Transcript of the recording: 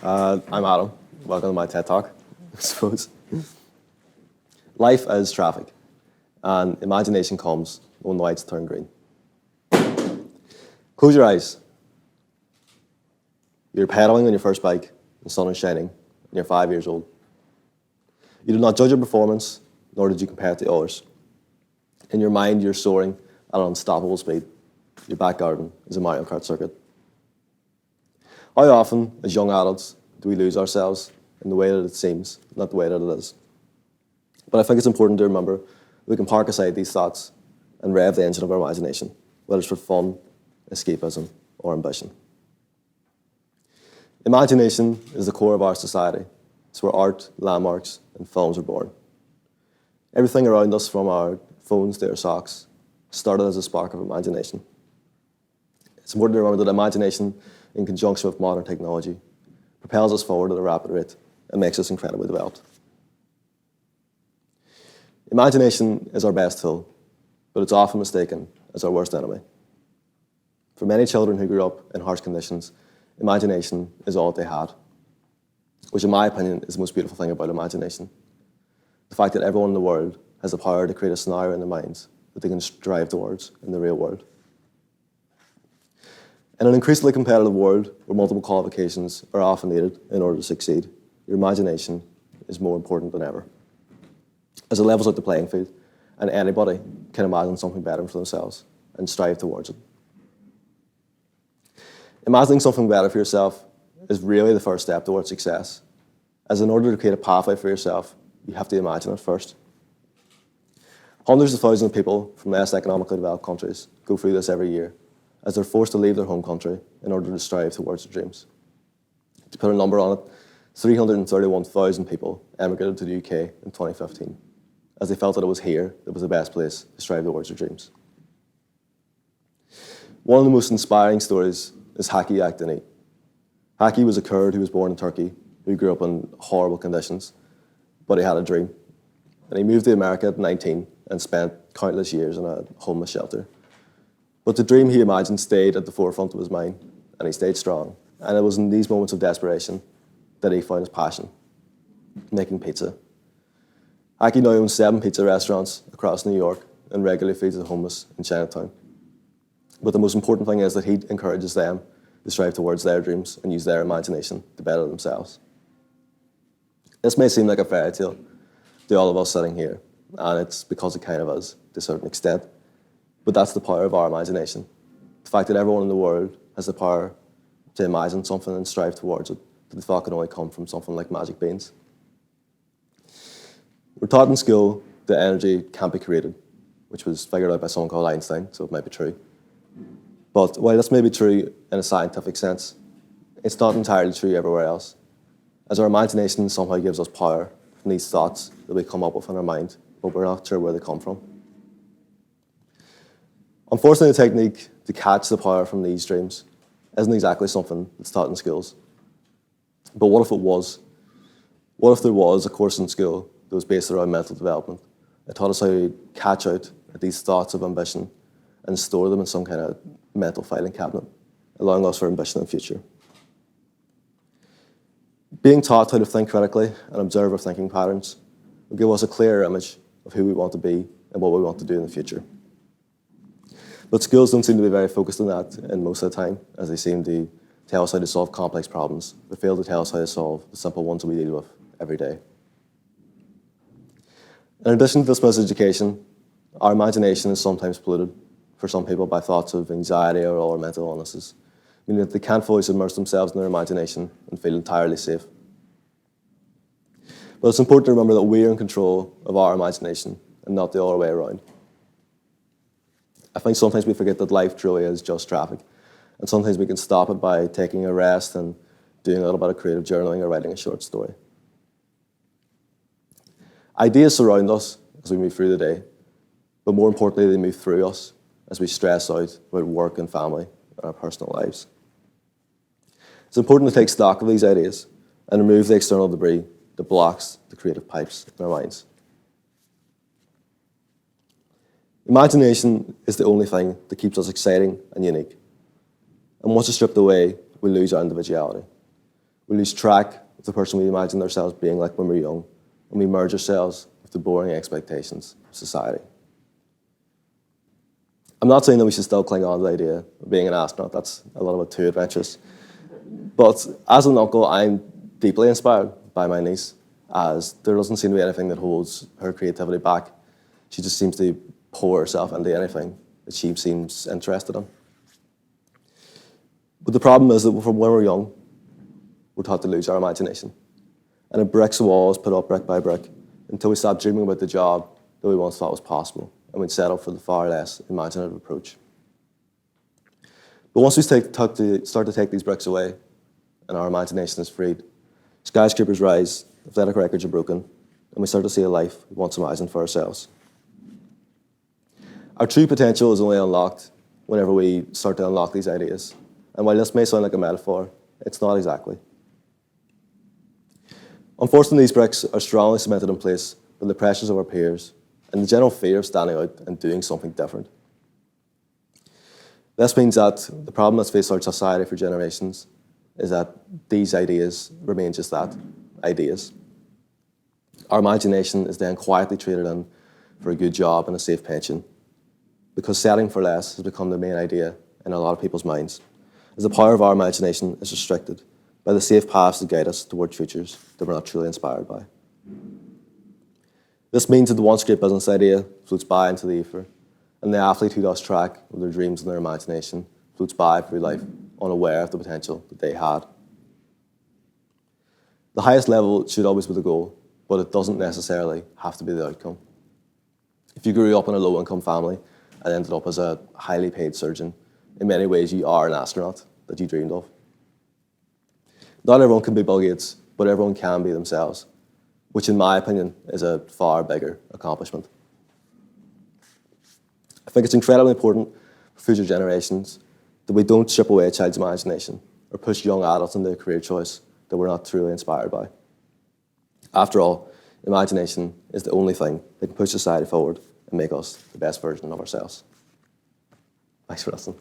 I'm Adam. Welcome to my TED Talk, I suppose. Life is traffic, and imagination comes when the lights turn green. Close your eyes. You're pedaling on your first bike, the sun is shining, and you're 5 years old. You did not judge your performance, nor did you compare it to others. In your mind, you're soaring at an unstoppable speed. Your back garden is a Mario Kart circuit. How often, as young adults, do we lose ourselves in the way that it seems, not the way that it is? But I think it's important to remember that we can park aside these thoughts and rev the engine of our imagination, whether it's for fun, escapism, or ambition. Imagination is the core of our society. It's where art, landmarks, and films are born. Everything around us, from our phones to our socks, started as a spark of imagination. It's important to remember that imagination, in conjunction with modern technology, propels us forward at a rapid rate and makes us incredibly developed. Imagination is our best tool, but it's often mistaken as our worst enemy. For many children who grew up in harsh conditions, imagination is all that they had, which in my opinion is the most beautiful thing about imagination. The fact that everyone in the world has the power to create a scenario in their minds that they can strive towards in the real world. In an increasingly competitive world where multiple qualifications are often needed in order to succeed, your imagination is more important than ever, as it levels out the playing field, and anybody can imagine something better for themselves and strive towards it. Imagining something better for yourself is really the first step towards success, as in order to create a pathway for yourself, you have to imagine it first. Hundreds of thousands of people from less economically developed countries go through this every year, as they're forced to leave their home country in order to strive towards their dreams. To put a number on it, 331,000 people emigrated to the UK in 2015, as they felt that it was here that was the best place to strive towards their dreams. One of the most inspiring stories is Haki Akdeni. Haki was a Kurd who was born in Turkey, who grew up in horrible conditions, but he had a dream. And he moved to America at 19 and spent countless years in a homeless shelter. But the dream he imagined stayed at the forefront of his mind, and he stayed strong. And it was in these moments of desperation that he found his passion, making pizza. Haki now owns 7 pizza restaurants across New York and regularly feeds the homeless in Chinatown. But the most important thing is that he encourages them to strive towards their dreams and use their imagination to better themselves. This may seem like a fairy tale to all of us sitting here, and it's because it kind of is, to a certain extent. But that's the power of our imagination. The fact that everyone in the world has the power to imagine something and strive towards it, that the thought can only come from something like magic beans. We're taught in school that energy can't be created, which was figured out by someone called Einstein, so it might be true. But while this may be true in a scientific sense, it's not entirely true everywhere else, as our imagination somehow gives us power from these thoughts that we come up with in our mind, but we're not sure where they come from. Unfortunately, the technique to catch the power from these dreams isn't exactly something that's taught in schools. But what if it was? What if there was a course in school that was based around mental development? It taught us how to catch out at these thoughts of ambition and store them in some kind of mental filing cabinet, allowing us for ambition in the future. Being taught how to think critically and observe our thinking patterns will give us a clearer image of who we want to be and what we want to do in the future. But schools don't seem to be very focused on that in most of the time, as they seem to tell us how to solve complex problems, but fail to tell us how to solve the simple ones that we deal with every day. In addition to this miseducation, our imagination is sometimes polluted for some people by thoughts of anxiety or other mental illnesses, meaning that they can't fully submerge themselves in their imagination and feel entirely safe. But it's important to remember that we are in control of our imagination and not the other way around. I think sometimes we forget that life truly is just traffic, and sometimes we can stop it by taking a rest and doing a little bit of creative journaling or writing a short story. Ideas surround us as we move through the day, but more importantly, they move through us as we stress out about work and family and our personal lives. It's important to take stock of these ideas and remove the external debris that blocks the creative pipes in our minds. Imagination is the only thing that keeps us exciting and unique. And once it's stripped away, we lose our individuality. We lose track of the person we imagined ourselves being like when we were young, and we merge ourselves with the boring expectations of society. I'm not saying that we should still cling on to the idea of being an astronaut. That's a little bit too adventurous. But as an uncle, I'm deeply inspired by my niece, as there doesn't seem to be anything that holds her creativity back. She just seems to pour herself into anything that she seems interested in. But the problem is that from when we're young, we're taught to lose our imagination. And it bricks walls put up brick by brick until we stop dreaming about the job that we once thought was possible, and we'd settle for the far less imaginative approach. But once we start to take these bricks away and our imagination is freed, skyscrapers rise, athletic records are broken, and we start to see a life we once imagined for ourselves. Our true potential is only unlocked whenever we start to unlock these ideas. And while this may sound like a metaphor, it's not exactly. Unfortunately, these bricks are strongly cemented in place by the pressures of our peers and the general fear of standing out and doing something different. This means that the problem that's faced our society for generations is that these ideas remain just that, ideas. Our imagination is then quietly traded in for a good job and a safe pension, because settling for less has become the main idea in a lot of people's minds, as the power of our imagination is restricted by the safe paths that guide us toward futures that we're not truly inspired by. This means that the once great business idea floats by into the ether, and the athlete who lost track of their dreams and their imagination floats by through life, unaware of the potential that they had. The highest level should always be the goal, but it doesn't necessarily have to be the outcome. If you grew up in a low-income family and ended up as a highly paid surgeon, in many ways you are an astronaut that you dreamed of. Not everyone can be Bill Gates, but everyone can be themselves, which in my opinion is a far bigger accomplishment. I think it's incredibly important for future generations that we don't strip away a child's imagination or push young adults into a career choice that we're not truly inspired by. After all, imagination is the only thing that can push society forward and make us the best version of ourselves. Thanks for listening.